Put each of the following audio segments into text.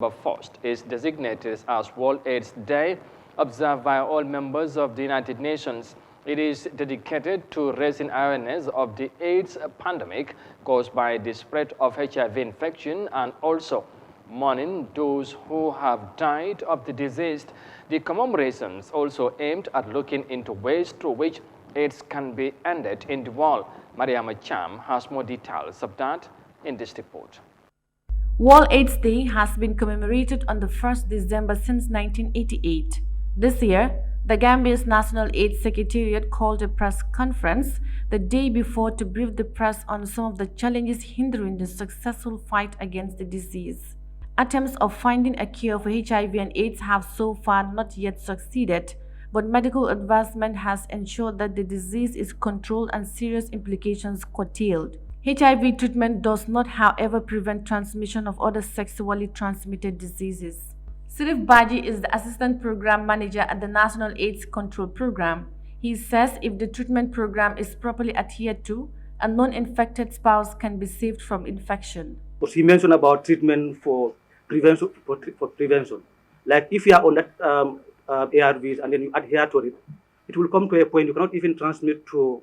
1st is designated as World AIDS Day, observed by all members of the United Nations. It is dedicated to raising awareness of the AIDS pandemic caused by the spread of HIV infection and also mourning those who have died of the disease. The commemorations also aimed at looking into ways through which AIDS can be ended in the world. Yahya Jammeh has more details of that in this report. World AIDS Day has been commemorated on the 1st December since 1988. This year, the Gambia's National AIDS Secretariat called a press conference the day before to brief the press on some of the challenges hindering the successful fight against the disease. Attempts of finding a cure for HIV and AIDS have so far not yet succeeded, but medical advancement has ensured that the disease is controlled and serious implications curtailed. HIV treatment does not, however, prevent transmission of other sexually transmitted diseases. Sirif Baji is the Assistant Program Manager at the National AIDS Control Program. He says if the treatment program is properly adhered to, a non-infected spouse can be saved from infection. He mentioned about treatment for prevention. Like if you are on that ARVs and then you adhere to it, it will come to a point you cannot even transmit to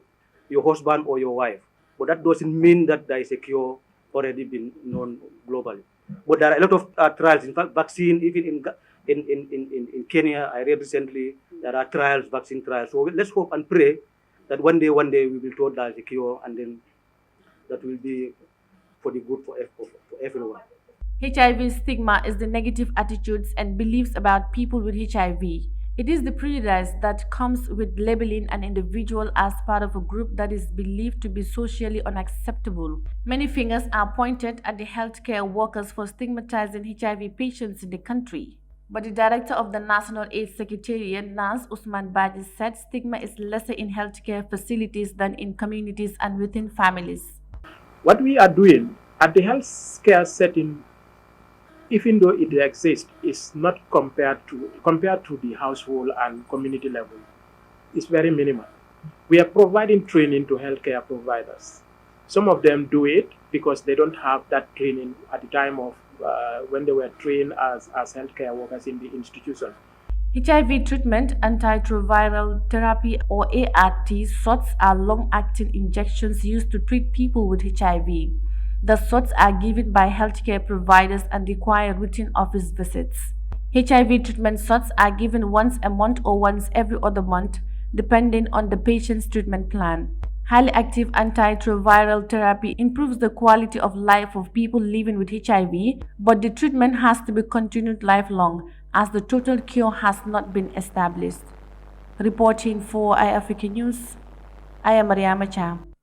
your husband or your wife. But that doesn't mean that there is a cure already been known globally. But there are a lot of trials. In fact, vaccine, even in Kenya, I read recently, there are trials, vaccine trials. So let's hope and pray that one day we will be told there is a cure, and then that will be for the good for everyone. HIV stigma is the negative attitudes and beliefs about people with HIV. It is the prejudice that comes with labeling an individual as part of a group that is believed to be socially unacceptable. Many fingers are pointed at the healthcare workers for stigmatizing HIV patients in the country. But the director of the National AIDS Secretariat, Nurse Usman Baji, said stigma is lesser in healthcare facilities than in communities and within families. What we are doing at the healthcare setting, even though it exists, is not compared to the household and community level. It's very minimal. We are providing training to healthcare providers. Some of them do it because they don't have that training at the time of when they were trained as healthcare workers in the institution. HIV treatment, antiretroviral therapy or ART shots are long-acting injections used to treat people with HIV. The shots are given by healthcare providers and require routine office visits. HIV treatment shots are given once a month or once every other month, depending on the patient's treatment plan. Highly active antiretroviral therapy improves the quality of life of people living with HIV, but the treatment has to be continued lifelong as the total cure has not been established. Reporting for Eyeafrica News, I am Yahya Jammeh.